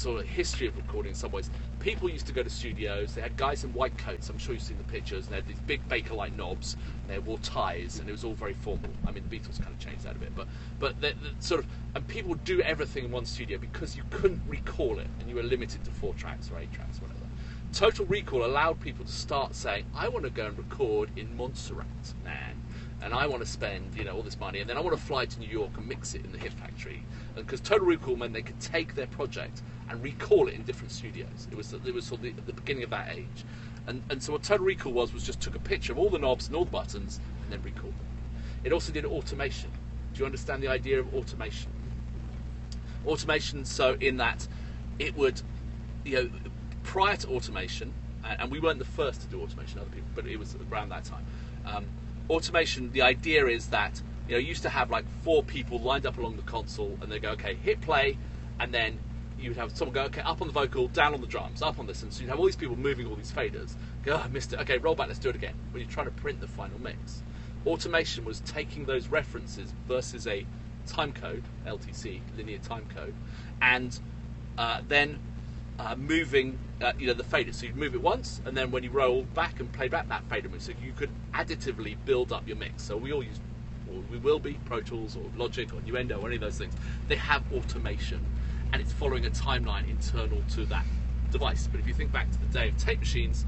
sort of history of recording in some ways. People used to go to studios, they had guys in white coats, I'm sure you've seen the pictures, and they had these big Baker-like knobs, and they wore ties, and it was all very formal. I mean, the Beatles kind of changed that a bit, but the sort of, and people would do everything in one studio because you couldn't recall it, and you were limited to 4 tracks or 8 tracks, whatever. Total Recall allowed people to start saying, I want to go and record in Montserrat, man, and I want to spend, you know, all this money, and then I want to fly to New York and mix it in the Hit Factory. And because Total Recall meant they could take their project and recall it in different studios. It was sort of the beginning of that age. And so what Total Recall was just took a picture of all the knobs and all the buttons and then recalled them. It also did automation. Do you understand the idea of automation? Automation, so in that it would, you know, prior to automation, and we weren't the first to do automation, other people, but it was around that time. Automation, the idea is that, you know, you used to have like 4 people lined up along the console, and they go, okay, hit play, and then you would have someone go, okay, up on the vocal, down on the drums, up on this, and so you'd have all these people moving all these faders. Go, oh, I missed it. Okay, roll back, let's do it again. When you're trying to print the final mix, automation was taking those references versus a time code, LTC, linear time code, and then moving, you know, the fader. So you'd move it once, and then when you roll back and play back, that fader moves. So you could additively build up your mix. So we all use, or we will be, Pro Tools or Logic or Nuendo or any of those things. They have automation, and it's following a timeline internal to that device. But if you think back to the day of tape machines,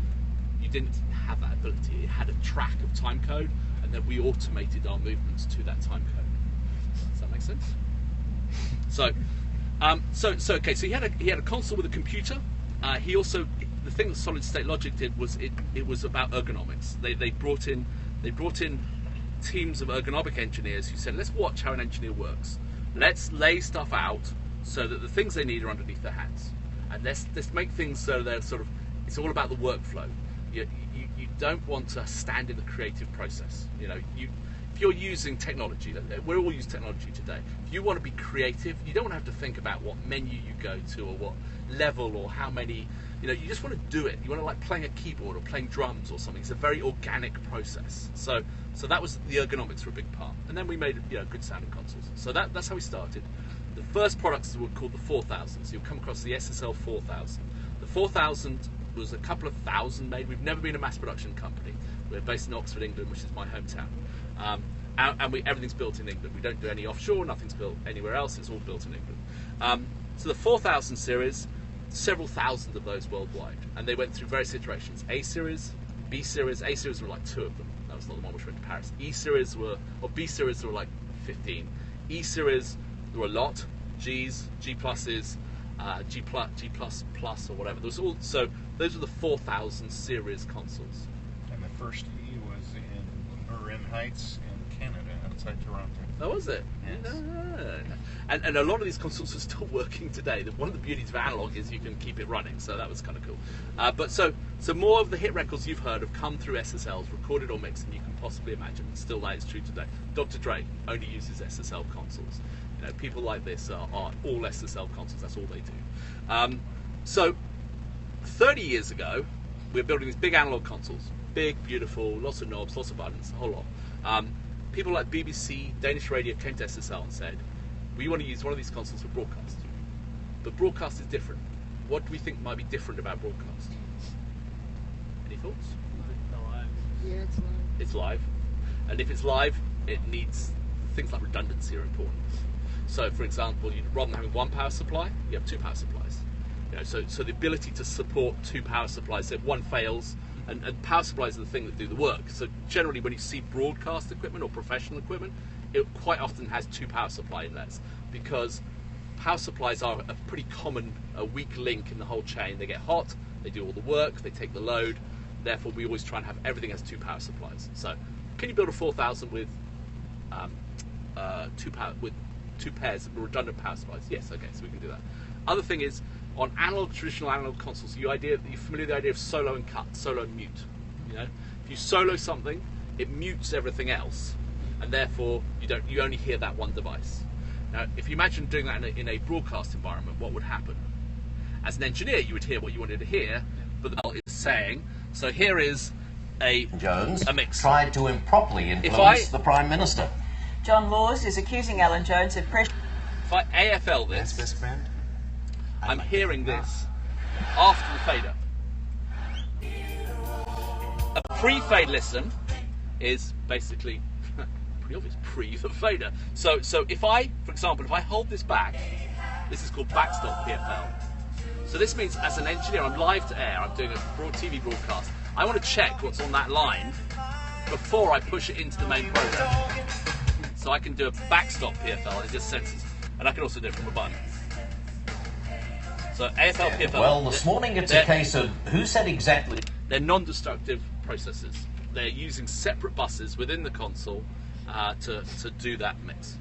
you didn't have that ability. It had a track of time code, and then we automated our movements to that time code. Does that make sense? So. Okay. So he had a console with a computer. He also, the thing that Solid State Logic did was it was about ergonomics. They brought in teams of ergonomic engineers who said, let's watch how an engineer works. Let's lay stuff out so that the things they need are underneath their hands, and let's make things so they're sort of, it's all about the workflow. You don't want to stand in the creative process. You know, if you're using technology, we all use technology today. If you want to be creative, you don't want to have to think about what menu you go to or what level or how many, you know, you just want to do it. You want to, like playing a keyboard or playing drums or something. It's a very organic process. So that was, the ergonomics were a big part. And then we made, you know, good sounding consoles. So that's how we started. The first products were called the 4000. So you'll come across the SSL 4000. The 4000 was a couple of thousand made. We've never been a mass production company. We're based in Oxford, England, which is my hometown. And everything's built in England. We don't do any offshore, nothing's built anywhere else, it's all built in England. So the 4000 series, several thousand of those worldwide, and they went through various iterations. A series, B series. A series were like 2 of them. That was not the one which went to Paris. B series were like 15. E series, there were a lot. G's, G pluses, G plus plus or whatever. There was all, so those were the 4000 series consoles. And the first E was in Marin Heights in Canada, outside Toronto. Oh, was it? Yes. And a lot of these consoles are still working today. One of the beauties of analog is you can keep it running, so that was kind of cool. But so more of the hit records you've heard have come through SSLs, recorded or mixed, than you can possibly imagine. Still, that is true today. Dr. Dre only uses SSL consoles. You know, people like this are all SSL consoles. That's all they do. So 30 years ago, we were building these big analog consoles. Big, beautiful, lots of knobs, lots of buttons, a whole lot. People like BBC, Danish Radio came to SSL and said, we want to use one of these consoles for broadcast. But broadcast is different. What do we think might be different about broadcast? Any thoughts? Yeah, it's live. It's live. And if it's live, it needs, things like redundancy are important. So for example, rather than having one power supply, you have 2 power supplies. You know, so the ability to support 2 power supplies, so if one fails, and power supplies are the thing that do the work. So generally when you see broadcast equipment or professional equipment, it quite often has 2 power supply inlets, because power supplies are a pretty common weak link in the whole chain. They get hot, they do all the work, they take the load, therefore we always try and have everything has 2 power supplies. So can you build a 4000 with 2 pairs of redundant power supplies? Yes, okay, so we can do that. Other thing is, on traditional analog consoles, you're familiar with the idea of solo and cut, solo and mute. You know, if you solo something, it mutes everything else, and therefore you only hear that one device. Now, if you imagine doing that in a broadcast environment, what would happen? As an engineer, you would hear what you wanted to hear, but the bell is saying, so here is a mix. Tried to improperly influence the Prime Minister. John Laws is accusing Alan Jones of pressure. If I AFL this, That's best friend. I'm hearing this after the fader. A pre-fade listen is basically pretty obvious, pre the fader. So if I, for example, if I hold this back, this is called backstop PFL. So this means as an engineer, I'm live to air, I'm doing a TV broadcast. I want to check what's on that line before I push it into the main program. So I can do a backstop PFL, it just senses, and I can also do it from a button. So AFL, PFL. Well, this morning it's a case of who said exactly. They're non-destructive processes. They're using separate buses within the console to do that mix.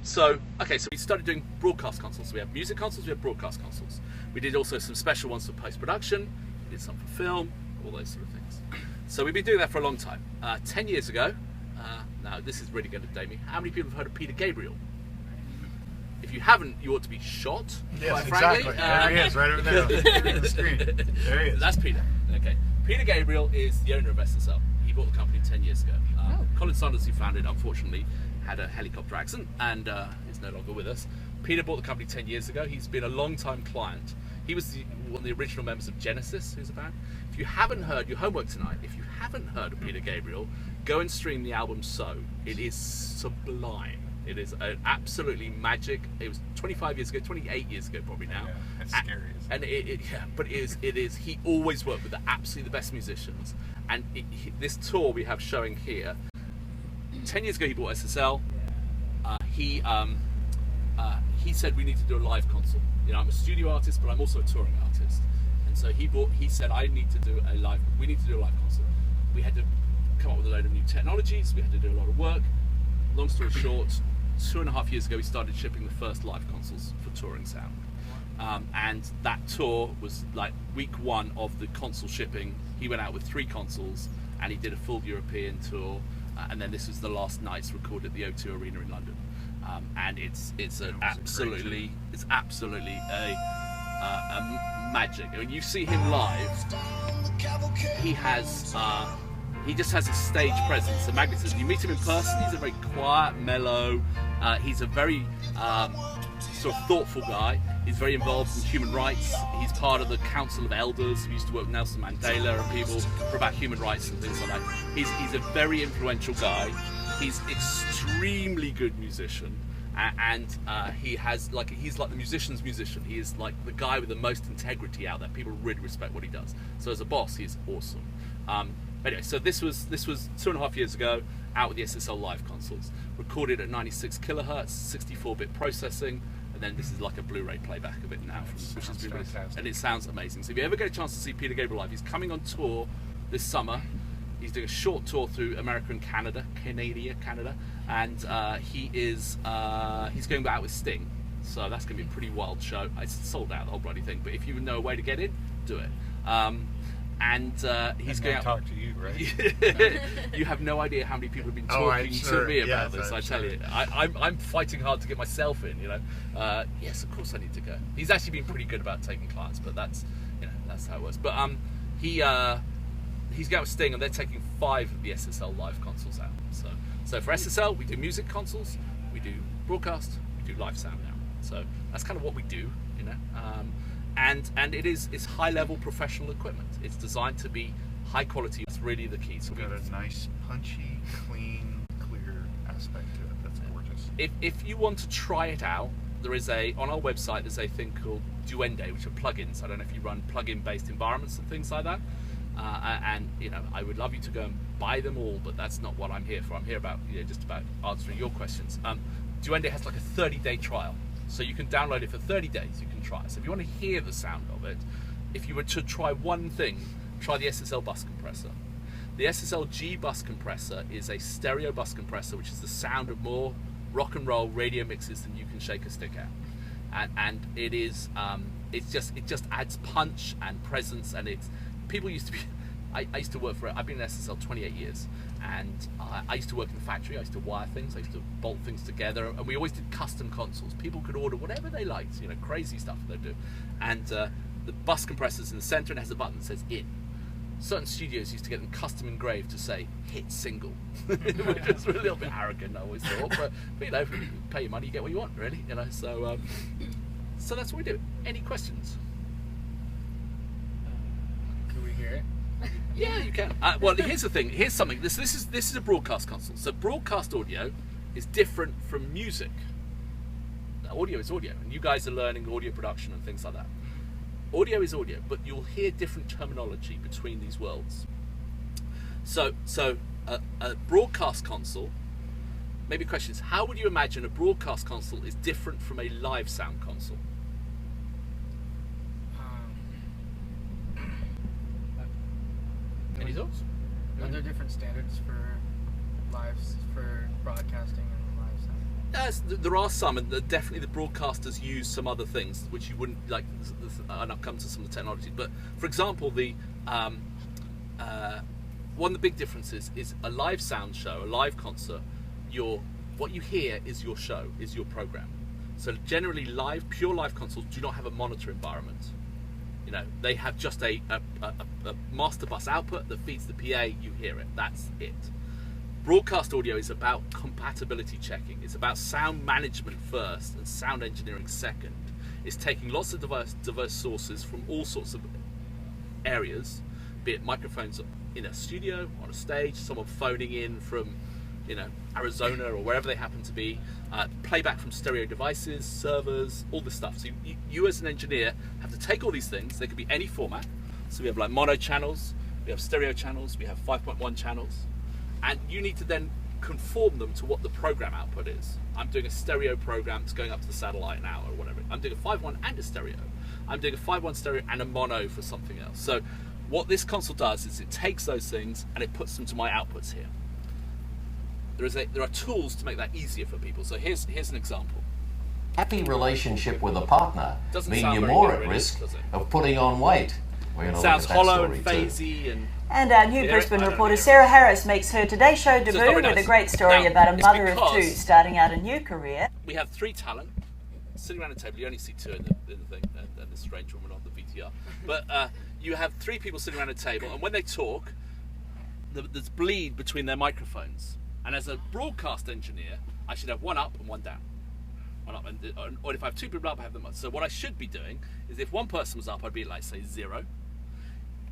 So we started doing broadcast consoles. So we have music consoles, we have broadcast consoles. We did also some special ones for post-production, we did some for film, all those sort of things. So we've been doing that for a long time. 10 years ago, now this is really going to date me, how many people have heard of Peter Gabriel? If you haven't, you ought to be shot, yes, quite frankly. Exactly. There he is, right over there on the screen. There he is. That's Peter. Okay. Peter Gabriel is the owner of SSL. He bought the company 10 years ago. Colin Saunders, who founded, unfortunately, had a helicopter accident and is no longer with us. Peter bought the company 10 years ago. He's been a long-time client. He was one of the original members of Genesis, who's a band. If you haven't heard, your homework tonight, if you haven't heard of Peter Gabriel, go and stream the album So. It is sublime. It is absolutely magic. It was 25 years ago, 28 years ago probably now. Yeah, it's scary. And it is. He always worked with absolutely the best musicians. And this tour we have showing here, 10 years ago he bought SSL. He said we need to do a live console. You know, I'm a studio artist, but I'm also a touring artist. And so he said we need to do a live console. We had to come up with a load of new technologies. We had to do a lot of work. Long story short, 2.5 years ago we started shipping the first live consoles for touring sound. And that tour was like week 1 of the console shipping. He went out with 3 consoles and he did a full European tour. And then this was the last night's recorded at the O2 Arena in London. And it's absolutely a magic. When you see him live, he just has a stage presence, a magnetism. You meet him in person, he's a very quiet, mellow, he's a very sort of thoughtful guy. He's very involved in human rights. He's part of the Council of Elders. He used to work with Nelson Mandela and people for about human rights and things like that. He's a very influential guy. He's extremely good musician, and he's like the musician's musician. He is like the guy with the most integrity out there. People really respect what he does. So as a boss, he's awesome. Anyway, so this was 2.5 years ago, out with the SSL live consoles, recorded at 96 kilohertz, 64-bit processing, and then this is like a Blu-ray playback of it now, which has been released, and it sounds amazing. So if you ever get a chance to see Peter Gabriel live, he's coming on tour this summer. He's doing a short tour through America and Canada, and he's going out with Sting. So that's going to be a pretty wild show. It's sold out, the whole bloody thing. But if you know a way to get in, do it. He's going out. Talk to you, right? You have no idea how many people have been talking to me about this. I tell you, I'm fighting hard to get myself in. You know, yes, of course I need to go. He's actually been pretty good about taking clients, but that's how it works. But he's going with Sting, and they're taking 5 of the SSL live consoles out. So for SSL, we do music consoles, we do broadcast, we do live sound now. So that's kind of what we do, you know. And it's high-level professional equipment. It's designed to be high quality. That's really the key. So we've got a nice, punchy, clean, clear aspect to it. That's gorgeous. If you want to try it out, on our website there's a thing called Duende, which are plugins. I don't know if you run plugin-based environments and things like that. And I would love you to go and buy them all, but that's not what I'm here for. I'm here just about answering your questions. Duende has like a 30-day trial. So you can download it for 30 days, you can try it. So if you want to hear the sound of it, if you were to try one thing, try the SSL bus compressor. The SSL G bus compressor is a stereo bus compressor, which is the sound of more rock and roll radio mixes than you can shake a stick at. And it is, it just adds punch and presence, and people used to be, I used to work for it. I've been in SSL 28 years, and I used to work in the factory. I used to wire things. I used to bolt things together, and we always did custom consoles. People could order whatever they liked, crazy stuff they'd do. And the bus compressor's in the center, and it has a button that says "in." Certain studios used to get them custom engraved to say "hit single," which was a little bit arrogant, I always thought. But pay your money, you get what you want, really. So that's what we do. Any questions? Can we hear it? Yeah, you can. Well, here's the thing. Here's something. This is a broadcast console. So broadcast audio is different from music. Audio is audio, and you guys are learning audio production and things like that. Audio is audio, but you'll hear different terminology between these worlds. So a broadcast console. Maybe questions. How would you imagine a broadcast console is different from a live sound console? Any thoughts? Are there different standards for broadcasting and live sound? Yes, there are some, and definitely the broadcasters use some other things which you wouldn't like. And I'll come to some of the technologies. But for example, one of the big differences is a live sound show, a live concert. What you hear is your show, is your program. So generally, pure live consoles do not have a monitor environment. You know, they have just a master bus output that feeds the PA. You hear it. That's it. Broadcast audio is about compatibility checking. It's about sound management first and sound engineering second. It's taking lots of diverse sources from all sorts of areas, be it microphones in a studio, on a stage, someone phoning in from, Arizona or wherever they happen to be, playback from stereo devices, servers, all this stuff. So you as an engineer have to take all these things. They could be any format. So we have like mono channels, we have stereo channels, we have 5.1 channels, and you need to then conform them to what the program output is. I'm doing a stereo program that's going up to the satellite now or whatever. I'm doing a 5.1 and a stereo. I'm doing a 5.1 stereo and a mono for something else. So what this console does is it takes those things and it puts them to my outputs here. There are tools to make that easier for people. So here's an example. Happy relationship with a partner Doesn't mean sound you're very more good, at really, risk does it? of putting on weight. We're gonna Sounds look at that hollow and story too. phasey And our new Yeah, Brisbane I don't reporter know. Sarah Harris makes her Today Show it's debut not very with a nice. great story Now, about a it's mother of because- two starting out a new career. We have three talent sitting around a table. You only see two in the thing, and this strange woman on the VTR. But you have three people sitting around a table, and when they talk, there's bleed between their microphones. And as a broadcast engineer, I should have one up and one down. One up, or if I have two people up, I have them up. So what I should be doing is, if one person was up, I'd be like, say, 0.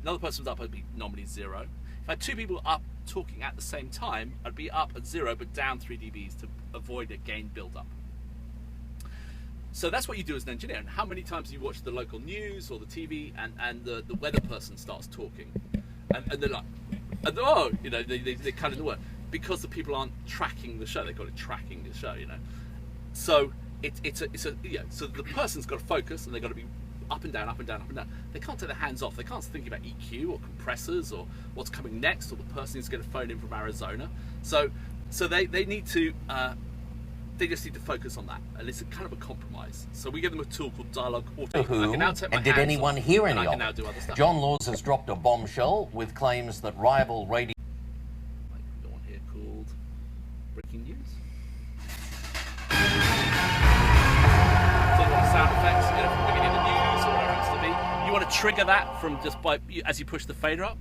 Another person was up, I'd be nominally 0. If I had two people up talking at the same time, I'd be up at 0 but down 3 dBs to avoid a gain build-up. So that's what you do as an engineer. And how many times do you watch the local news or the TV and the weather person starts talking, and they're like, they cut in the word because the people aren't tracking the show. They call it tracking the show, So so the person's got to focus and they've got to be up and down, up and down, up and down. They can't take their hands off. They can't think about EQ or compressors or what's coming next or the person who's going to phone in from Arizona. So they need to. They just need to focus on that, and it's a kind of a compromise. So we give them a tool called Dialogue Auto. Who? I can now take my And did hands anyone off, hear and any I of can now it? do other stuff. John Laws has dropped a bombshell with claims that rival radio. Like the one here called Breaking News. So you want sound effects, from the beginning of the news or whatever it has to be. You want to trigger that from just as you push the fader up.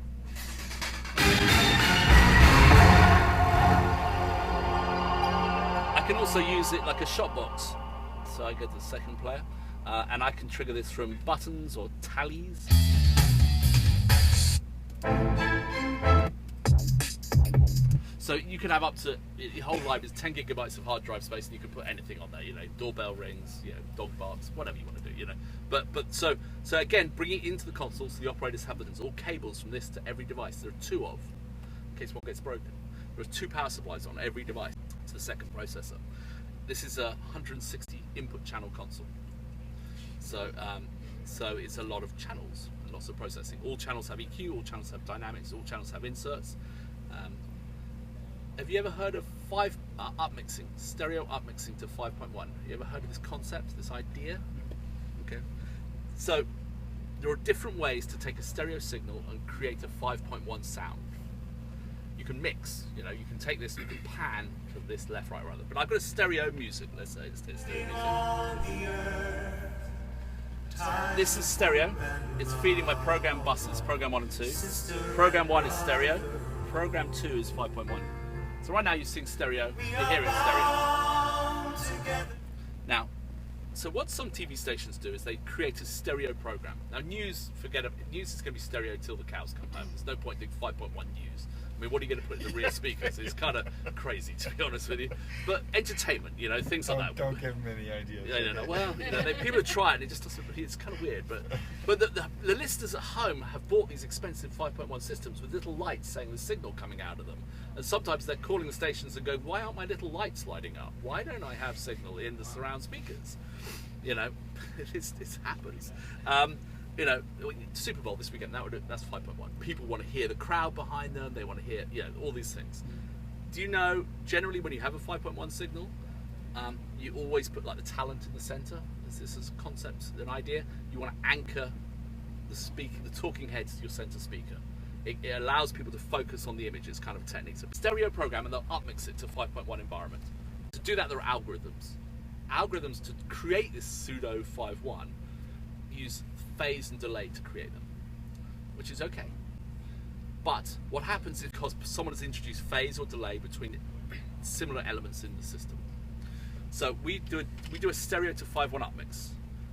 I can also use it like a shot box. So I go to the second player, and I can trigger this from buttons or tallies. So you can have up to, your whole library is 10 gigabytes of hard drive space, and you can put anything on there. Doorbell rings, dog barks, whatever you want to do. But so again, bring it into the console so the operators have all cables from this to every device. There are 2 of, in case one gets broken. There are 2 power supplies on every device to the second processor. This is a 160 input channel console. So it's a lot of channels and lots of processing. All channels have EQ, all channels have dynamics, all channels have inserts. Have you ever heard of upmixing, stereo upmixing to 5.1? Have you ever heard of this concept, this idea? Okay. So there are different ways to take a stereo signal and create a 5.1 sound. You can mix, you can take this, you can pan to this left, right, rather. But I've got a stereo music, let's say, let's take stereo music. This is stereo. It's feeding my program buses, program 1 and 2. Program 1 is stereo. Program 2 is 5.1. So right now you're seeing stereo, you're hearing stereo. Now, So what some TV stations do is they create a stereo program. Now news, forget it. News is going to be stereo till the cows come home. There's no point doing 5.1 news. I mean, what are you going to put in the rear speakers? It's kind of crazy, to be honest with you. But entertainment, you know, things like that. Don't give them any ideas. No. Well, you know, people try it and it just doesn't. It's kind of weird. But the listeners at home have bought these expensive 5.1 systems with little lights saying the signal coming out of them. And sometimes they're calling the stations and going, "Why aren't my little lights lighting up? Why don't I have signal in the surround speakers?" You know, it happens. You know, Super Bowl this weekend, that's 5.1. People want to hear the crowd behind them. They want to hear, you know, all these things. Do you know, generally when you have a 5.1 signal, you always put like the talent in the center? This is a concept, an idea. You want to anchor the talking heads to your center speaker. It allows people to focus on the image. It's kind of a technique. So stereo program, and they'll upmix it to 5.1 environment. To do that, there are algorithms. Algorithms to create this pseudo 5.1 use phase and delay to create them, which is okay. But what happens is because someone has introduced phase or delay between similar elements in the system. So we do a stereo to 5.1 upmix.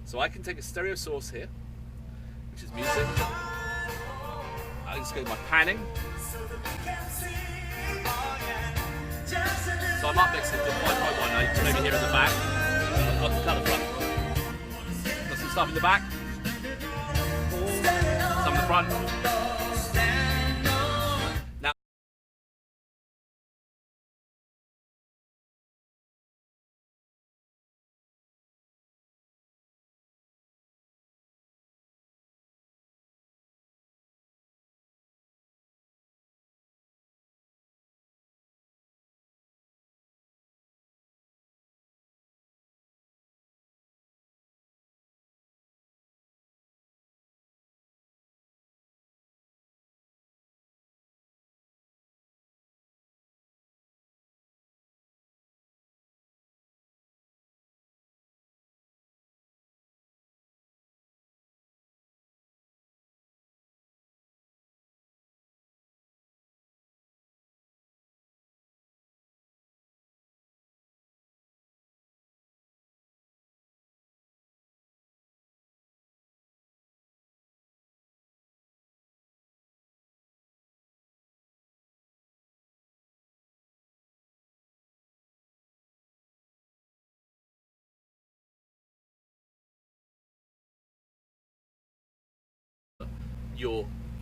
So I can take a stereo source here, which is music. I just go to my panning. So I'm upmixing to 5.1. Now you can maybe hear in the back. I'll cut the front. Got some stuff in the back. Some in the front. Now,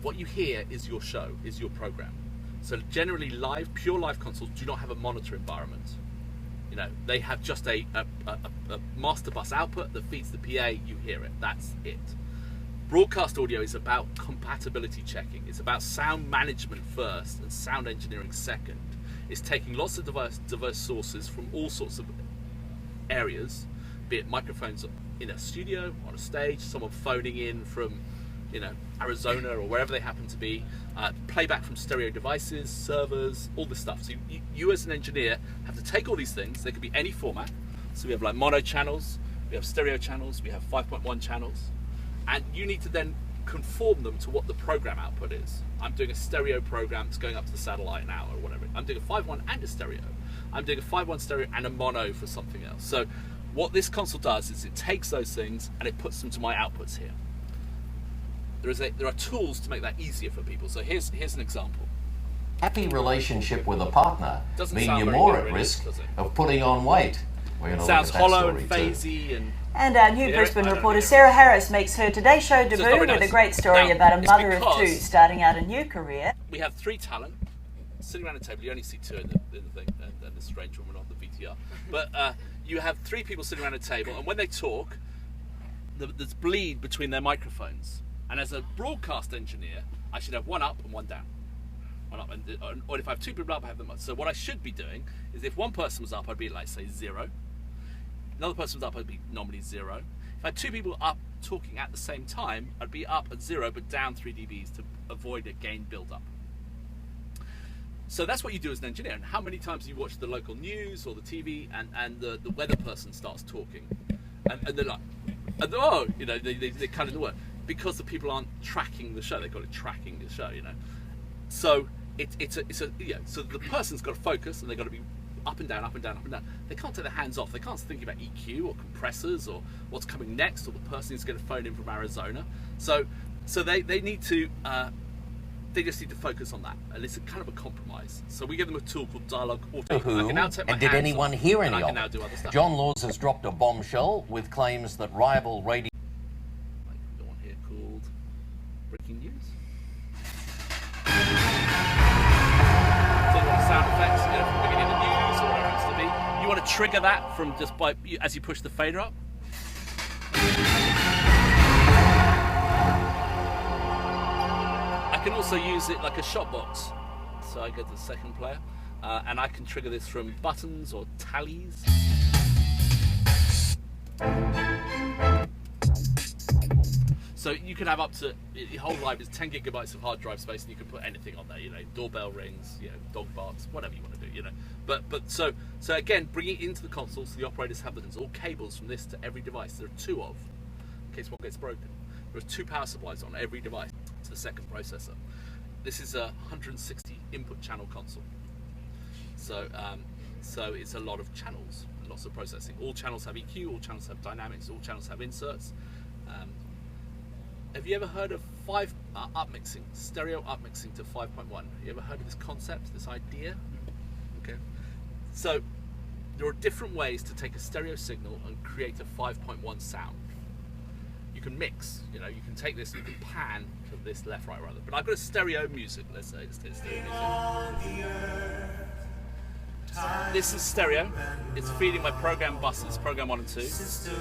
what you hear is your show, is your program. So generally pure live consoles do not have a monitor environment. You know, they have just a master bus output that feeds the PA, you hear it, that's it. Broadcast audio is about compatibility checking. It's about sound management first and sound engineering second. It's taking lots of diverse sources from all sorts of areas, be it microphones in a studio, on a stage, someone phoning in from, you know, Arizona or wherever they happen to be, playback from stereo devices, servers, all this stuff. So you as an engineer have to take all these things. They could be any format. So we have like mono channels, we have stereo channels, we have 5.1 channels, and you need to then conform them to what the program output is. I'm doing a stereo program that's going up to the satellite now or whatever. I'm doing a 5.1 and a stereo. I'm doing a 5.1 stereo and a mono for something else. So what this console does is it takes those things and it puts them to my outputs here. There are tools to make that easier for people. So here's an example. Happy relationship with a partner Doesn't mean sound you're very more good, at really, risk does it? of putting on weight. We're gonna It look sounds at that hollow and story too. phasey And our new Yeah, Brisbane I don't reporter know. Sarah Harris makes her Today Show it's debut very with a nice. great story Now, about a it's mother of because two starting out a new career. we have 3 talent sitting around a table. You only see 2 in the thing, and the strange woman on the VTR. But you have 3 people sitting around a table, and when they talk, there's bleed between their microphones. And as a broadcast engineer, I should have one up and one down. One up, or if I have 2 people up, I have them up. So what I should be doing is if one person was up, I'd be like, say, 0. Another person was up, I'd be nominally 0. If I had 2 people up talking at the same time, I'd be up at 0 but down 3 dBs to avoid a gain build-up. So that's what you do as an engineer. And how many times do you watch the local news or the TV and the weather person starts talking, and they're like, oh, you know, they cut in the word because the people aren't tracking the show. They call it tracking the show, you know. So it's a so the person's got to focus and they've got to be up and down, up and down, up and down. They can't take their hands off. They can't think about EQ or compressors or what's coming next or the person who's going to phone in from Arizona. So they need to. They just need to focus on that, and it's a kind of a compromise. So we give them a tool called Dialogue Auto. Who, and did anyone hear any I of can now it? do other stuff. John Laws has dropped a bombshell with claims that rival radio... Like the one here called Breaking News. So you want sound effects, from the beginning of the news or whatever it has to be. You want to trigger that from just by as you push the fader up. I can also use it like a shot box. So I go to the second player, and I can trigger this from buttons or tallies. So you can have up to, your whole library is 10 gigabytes of hard drive space, and you can put anything on there. Doorbell rings, dog barks, whatever you want to do. But so again, bring it into the console so the operators have all cables from this to every device. There are 2 of, in case one gets broken. There are 2 power supplies on every device to the second processor. This is a 160 input channel console. So it's a lot of channels and lots of processing. All channels have EQ, all channels have dynamics, all channels have inserts. Have you ever heard of upmixing, stereo upmixing to 5.1? You ever heard of this concept, this idea? Okay. So there are different ways to take a stereo signal and create a 5.1 sound. You can mix, you can take this, you can pan to this left, right, rather. But I've got a stereo music, let's say, it's stereo music. This is stereo. It's feeding my program buses, program 1 and 2.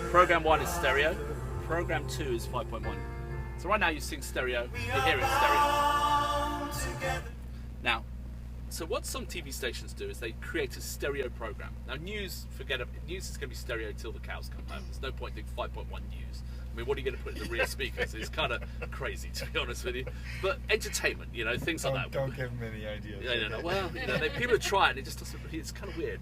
Program 1 is stereo. Program 2 is 5.1. So right now you're seeing stereo, you're hearing stereo. Now, so what some TV stations do is they create a stereo program. Now news, news is going to be stereo till the cows come home. There's no point doing 5.1 news. I mean, what are you going to put in the rear speakers? It's kind of crazy, to be honest with you. But entertainment, things like that. Don't give them any ideas. Yeah, well, people try it, and it just doesn't. It's kind of weird.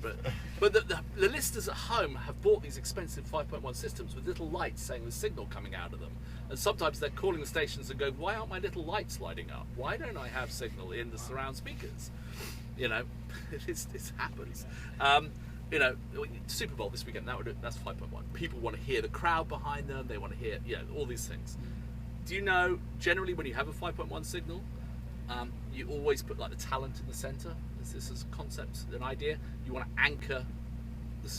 But the listeners at home have bought these expensive 5.1 systems with little lights saying the signal coming out of them. And sometimes they're calling the stations and going, "Why aren't my little lights lighting up? Why don't I have signal in the surround speakers?" It happens. Super Bowl this weekend, that's 5.1. People want to hear the crowd behind them, they want to hear, all these things. Do you know, generally when you have a 5.1 signal, you always put like the talent in the center? This is a concept, an idea. You want to anchor the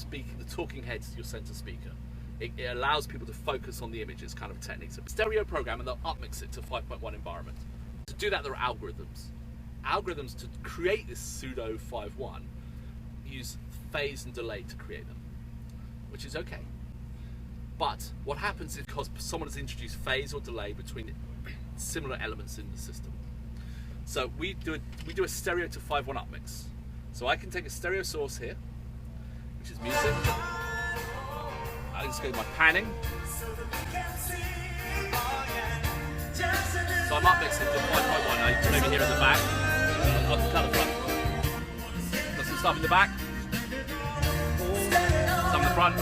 talking heads to your center speaker. It allows people to focus on the image. It's kind of a technique. So stereo program, and they'll upmix it to 5.1 environment. To do that, there are algorithms. Algorithms to create this pseudo 5.1 use phase and delay to create them, which is okay. But what happens is because someone has introduced phase or delay between similar elements in the system. So we do a stereo to 5.1 upmix. So I can take a stereo source here, which is music. I just go to my panning. So I'm upmixing to 5.1. Now you can maybe hear in the back. I'll cut the front. Got some stuff in the back. Some in the front.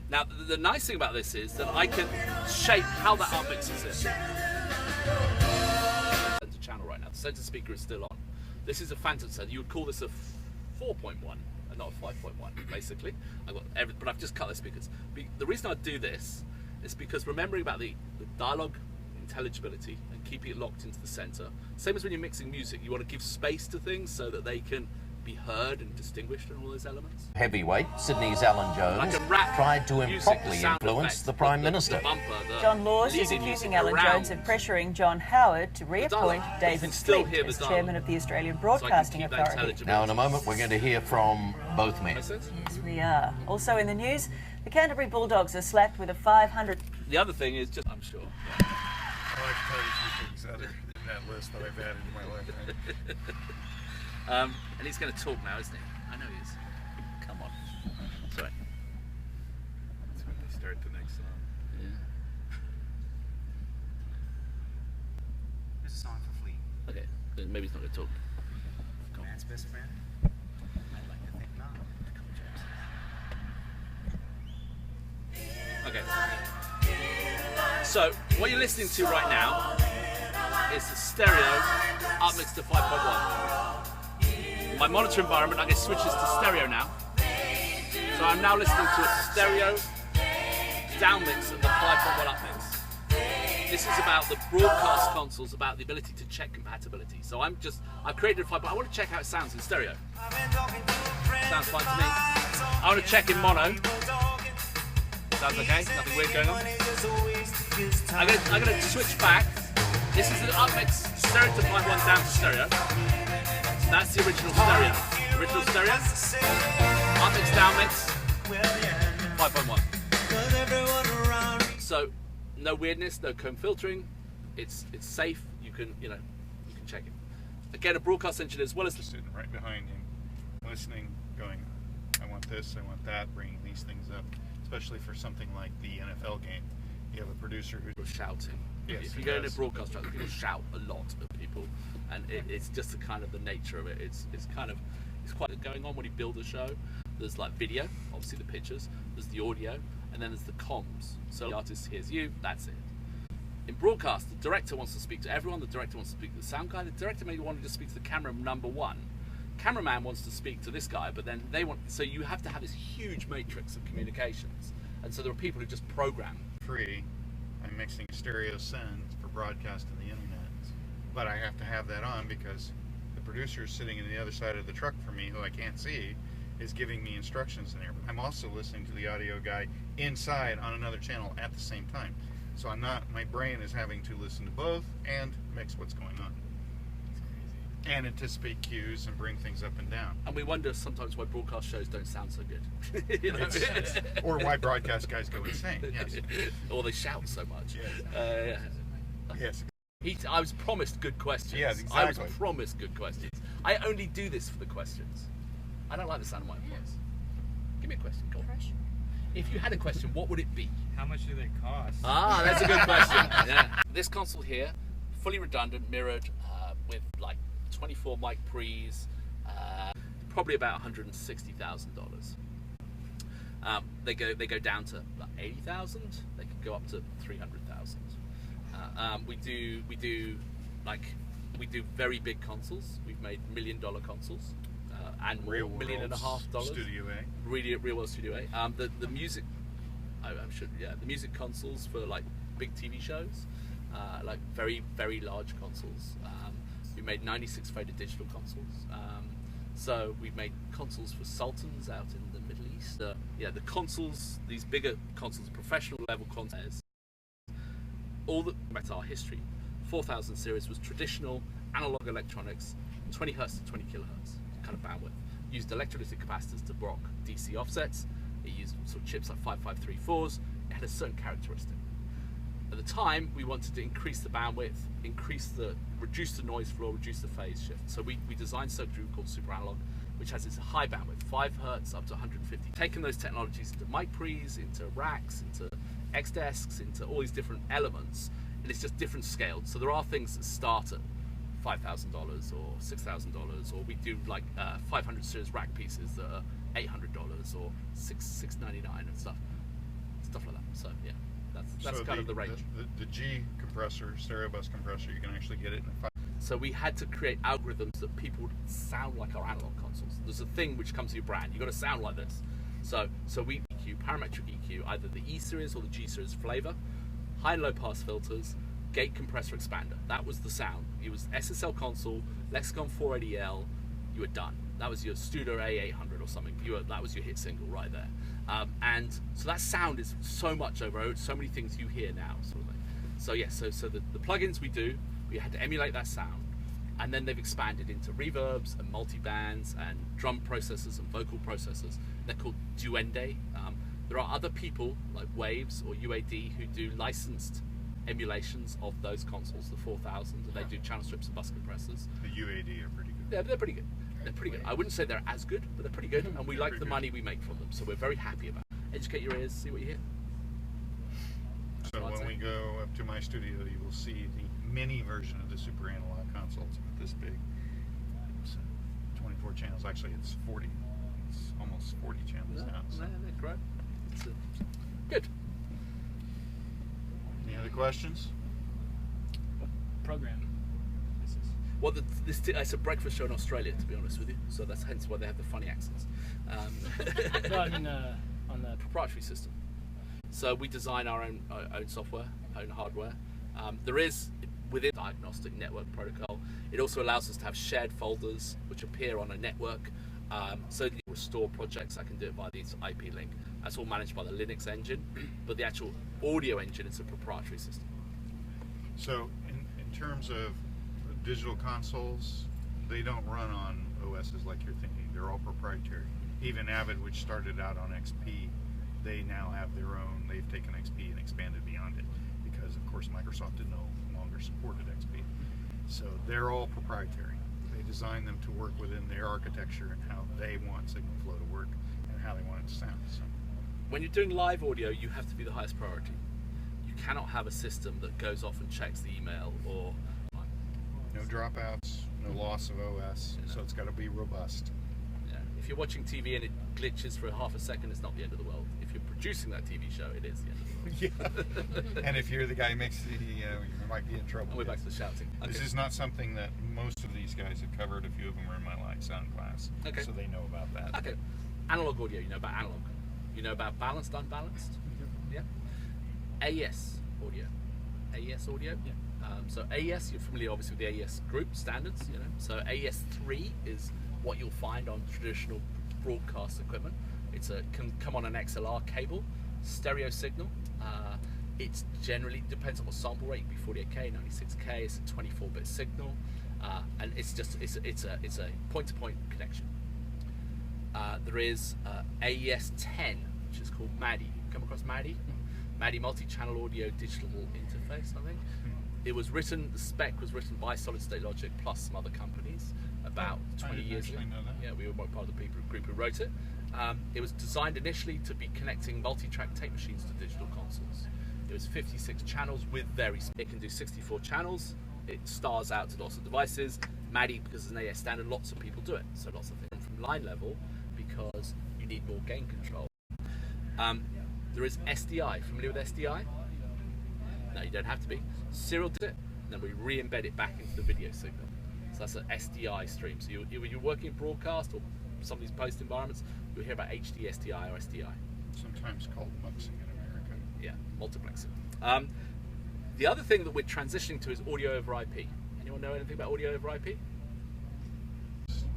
Now the nice thing about this is that I can shape how that upmixes it. Center channel right now. The center speaker is still on. This is a phantom center. You would call this a 4.1 and not a 5.1, basically. But I've just cut the speakers. The reason I do this is because remembering about the dialogue intelligibility and keeping it locked into the center. Same as when you're mixing music, you want to give space to things so that they can be heard and distinguished in all those elements. Heavyweight Sydney's Alan Jones tried to improperly influence the Prime Minister. John Laws is accusing Alan Jones of pressuring John Howard to reappoint David Flint as chairman of the Australian Broadcasting Authority. Now in a moment we're going to hear from both men. Yes, we are. Also in the news, the Canterbury Bulldogs are slapped with a 500... The other thing is just, I'm sure. I like to tell you a few things other than that list that I've added to my life. And he's going to talk now, isn't he? I know he is. Come on. Sorry. That's when they start the next song. Yeah. There's a song for Flea. Okay. Then maybe he's not going to talk. Man's best friend? I'd like to think not. Okay. So, what you're listening to right now is the stereo upmixed to 5.1. my monitor environment, I get switches to stereo now. So I'm now listening to a stereo downmix of the 5.1 upmix. This is about the broadcast consoles, about the ability to check compatibility. So I've created a 5.1, I want to check how it sounds in stereo. Sounds fine to me. I want to check in mono. Sounds okay, nothing weird going on. I'm going to switch back. This is the upmix stereo to 5.1 down to stereo. That's the original stereo. Original stereo. Upmix, downmix. 5.1. So no weirdness, no comb filtering. It's safe. You can check it. Again, a broadcast engineer as well as the student right behind him, listening, going, I want this, I want that, bringing these things up, especially for something like the NFL game. You have a producer who's shouting. Yes, if you go in a broadcast track, people shout a lot at people, and it's just the kind of the nature of it. It's quite going on when you build a show. There's like video, obviously the pictures. There's the audio, and then there's the comms. So the artist hears you. That's it. In broadcast, the director wants to speak to everyone. The director wants to speak to the sound guy. The director may want to speak to the camera number one. Cameraman wants to speak to this guy, but then so you have to have this huge matrix of communications. And so there are people who just program. Free. I'm mixing stereo send for broadcast on the internet, but I have to have that on because the producer sitting on the other side of the truck from me, who I can't see, is giving me instructions in there. But I'm also listening to the audio guy inside on another channel at the same time. So my brain is having to listen to both and mix what's going on. And anticipate cues and bring things up and down. And we wonder sometimes why broadcast shows don't sound so good. Or why broadcast guys go insane. Yes. Or they shout so much. Yes. Yes. I was promised good questions. Yes, exactly. I was promised good questions. I only do this for the questions. I don't like the sound of my voice. Give me a question, go on. If you had a question, what would it be? How much do they cost? Ah, that's a good question. Yeah. This console here, fully redundant, mirrored, with like 24 mic pre's, probably about $160,000. They go down to like 80,000. They can go up to 300,000. We do very big consoles. We've made $1 million consoles, and Real $1.5 million. Studio A. Real World Studio A. The music, the music consoles for like big TV shows, like very very large consoles. We made 96 fader digital consoles. So we've made consoles for sultans out in the Middle East. The consoles, these bigger consoles, professional level consoles. All that's our history. 4000 series was traditional analog electronics, 20 hertz to 20 kilohertz kind of bandwidth. Used electrolytic capacitors to block DC offsets. It used sort of chips like 5534s. It had a certain characteristic. At the time, we wanted to increase the bandwidth, reduce the noise floor, reduce the phase shift. So we designed circuitry called super analog, which has its high bandwidth, 5 hertz up to 150. Taking those technologies into mic pre's, into racks, into X desks, into all these different elements, and it's just different scaled. So there are things that start at $5,000 or $6,000, or we do like 500 series rack pieces that are $800 or $699 and stuff like that. So yeah. That's kind of the range. The G compressor, stereo bus compressor, you can actually get it in a 5. So we had to create algorithms that people would sound like our analog consoles. There's a thing which comes to your brand. You've got to sound like this. So we EQ, parametric EQ, either the E series or the G series flavor, high and low pass filters, gate compressor expander. That was the sound. It was SSL console, Lexicon 480L. You were done. That was your Studer A800 or something. That was your hit single right there. And so that sound is so much over so many things you hear now, sort of thing. So yeah, so the plugins we had to emulate that sound, and then they've expanded into reverbs and multi-bands and drum processors and vocal processors. They're called Duende. There are other people like Waves or UAD who do licensed emulations of those consoles, the 4000, and they do channel strips and bus compressors. The UAD are pretty good. Yeah, they're pretty good. They're pretty good. I wouldn't say they're as good, but they're pretty good, and we like the money we make from them, so we're very happy about it. Educate your ears, see what you hear. So when we go up to my studio, you will see the mini version of the super analog console. It's about this big. It's 24 channels. Actually, it's 40. It's almost 40 channels now. So. They're great. It's good. Any other questions? What program is this? Well, it's a breakfast show in Australia, to be honest with you. So that's hence why they have the funny accents. No, I mean on the proprietary system. So we design our own software, own hardware. There is within diagnostic network protocol. It also allows us to have shared folders which appear on a network. So that you restore projects, I can do it via this IP link. That's all managed by the Linux engine, but the actual audio engine is a proprietary system. So in terms of digital consoles, they don't run on OSs like you're thinking. They're all proprietary. Even Avid, which started out on XP, they now have their own. They've taken XP and expanded beyond it because, of course, Microsoft no longer supported XP. So they're all proprietary. They design them to work within their architecture and how they want Signal Flow to work and how they want it to sound. So when you're doing live audio, you have to be the highest priority. You cannot have a system that goes off and checks the email or no dropouts, no loss of OS, so it's got to be robust. Yeah. If you're watching TV and it glitches for half a second, it's not the end of the world. If you're producing that TV show, it is the end of the world. Yeah. And if you're the guy who makes the, you might be in trouble. And we're back to the shouting. Okay. This is not something that most of these guys have covered. A few of them are in my live sound class, so they know about that. Okay. Analog audio, you know about analog. You know about balanced, unbalanced. Yeah. AES audio. AES audio. Yeah. So AES, you're familiar obviously with the AES group standards, you know. So AES 3 is what you'll find on traditional broadcast equipment. Can come on an XLR cable, stereo signal. It generally depends on what sample rate. It can be 48K, 96K. It's a 24-bit signal, and it's a point-to-point connection. There is AES 10, which is called MADI. Come across MADI? MADI, multi-channel audio digital interface, I think. It was written, the spec was written by Solid State Logic plus some other companies about 20 years ago. Yeah, we were part of the group who wrote it. It was designed initially to be connecting multi-track tape machines to digital consoles. It was 56 channels with it can do 64 channels. It stars out to lots of devices. MADI, because it's an AES standard, lots of people do it. So lots of things from line level because you need more gain control. There is SDI. Familiar with SDI? No, you don't have to be. Serial did it, then we re-embed it back into the video signal. So that's an SDI stream. So when you're working in broadcast or some of these post environments, you'll hear about HD SDI or SDI. Sometimes called muxing in America. Yeah, multiplexing. The other thing that we're transitioning to is audio over IP. Anyone know anything about audio over IP?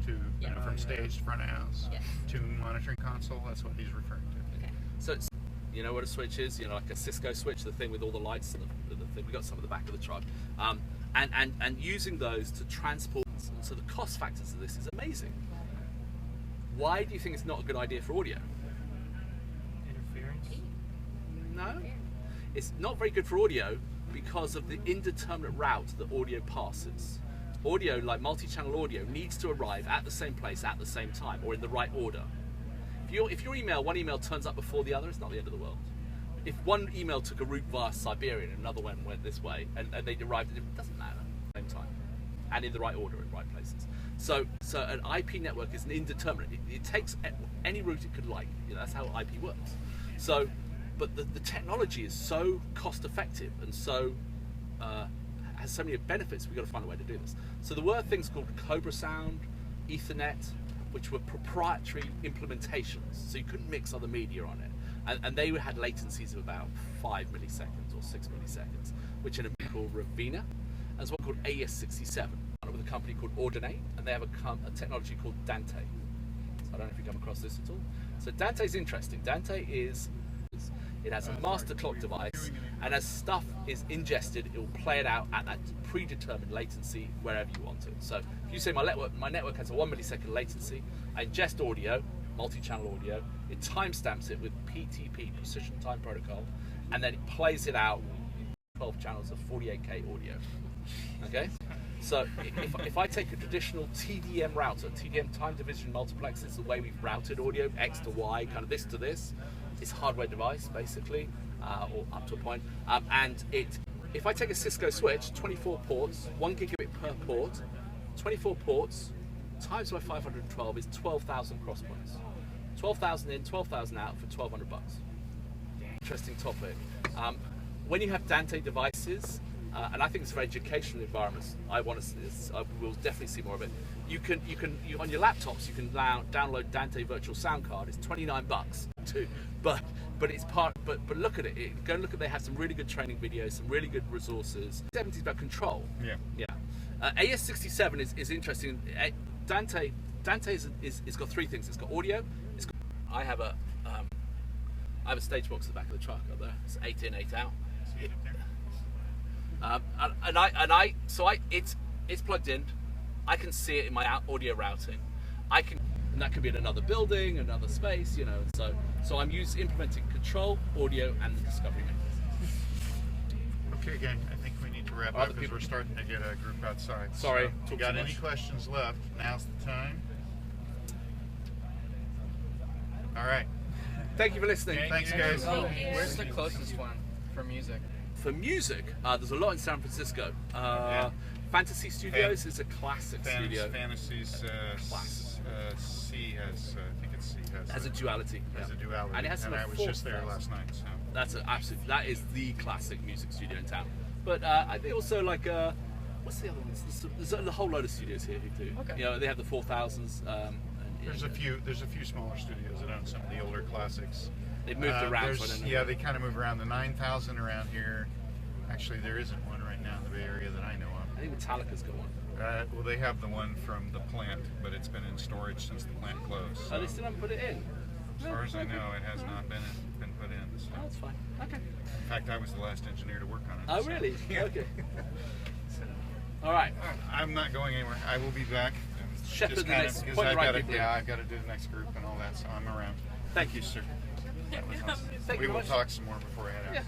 From stage to front of house. Yeah. Tune monitoring console, that's what he's referring to. Okay. So it's, you know what a switch is? You know, like a Cisco switch, the thing with all the lights and the thing. We got some at the back of the truck. And using those to transport. So the cost factors of this is amazing. Why do you think it's not a good idea for audio? Interference? No. It's not very good for audio because of the indeterminate route that audio passes. Audio, like multi-channel audio, needs to arrive at the same place at the same time or in the right order. If one email turns up before the other, it's not the end of the world. If one email took a route via Siberia and another one went this way and they arrived, it doesn't matter at the same time and in the right order in right places. So an IP network is an indeterminate. It takes any route it could like. You know, that's how IP works. So, but the technology is so cost effective and so has so many benefits. We've got to find a way to do this. So there were things called Cobra Sound, Ethernet, which were proprietary implementations. So you couldn't mix other media on it, and they had latencies of about 5 milliseconds or 6 milliseconds, which in a called Ravina. There's one called AES67, with a company called Ordinate, and they have a technology called Dante. So I don't know if you come across this at all. So Dante's interesting. Dante it has a master clock device, and as stuff is ingested, it will play it out at that predetermined latency, wherever you want it. So if you say my network has a 1 millisecond latency I ingest audio, multi-channel audio, it timestamps it with PTP, Precision Time Protocol, and then it plays it out 12 channels of 48K audio. Okay? So if I take a traditional TDM router, TDM time division multiplex, is the way we've routed audio, X to Y, kind of this to this. It's a hardware device, basically, or up to a point. If I take a Cisco switch, 24 ports, 1 gigabit per port, 24 ports, times by 512 is 12,000 cross points. 12,000 in, 12,000 out for $1,200. Interesting topic. When you have Dante devices, and I think it's for educational environments. I want to see this. We'll definitely see more of it. You on your laptops you can download Dante Virtual Sound Card. It's $29 too, but it's but look at it. Go and look at. They have some really good training videos, some really good resources. 70s about control. Yeah. AS67 is interesting. Dante is got three things. It's got audio. I have a stage box at the back of the truck up there. It's 8 in, 8 out. It's plugged in. I can see it in my audio routing. And that could be in another building, another space, you know. So I'm implementing control, audio, and the discovery mechanisms. Okay, gang. I think we need to wrap up because we're starting to get a group outside. Sorry. So, you got any questions left? Now's the time. All right. Thank you for listening. Thanks, guys. Where's the closest one for music? For music, there's a lot in San Francisco. Fantasy Studios is a classic studio. Fantasies, C has, I think it's C has a duality. Has a duality. And it has I was just there last night. So. That is the classic music studio in town. But I think also like what's the other ones? There's a whole load of studios here who do. Okay. You know, they have the 4000s. There's a few smaller studios that own some of the older classics. They've moved around. So I don't know. Yeah, they kind of move around. The 9000 around here. Actually, there isn't one right now in the Bay Area that I know of. I think Metallica's got one. Well, they have the one from the plant, but it's been in storage since the plant closed. So. Oh, they still haven't put it in? As far as I know, it has not been put in. So. Oh, that's fine. Okay. In fact, I was the last engineer to work on it. Oh, so. really? Yeah. Okay. All right. I'm not going anywhere. I will be back. Shepherd the next. I've got to do the next group and all that, so I'm around. Thank you, sir. Thank We you will very much. talk some more before I head out. Yeah.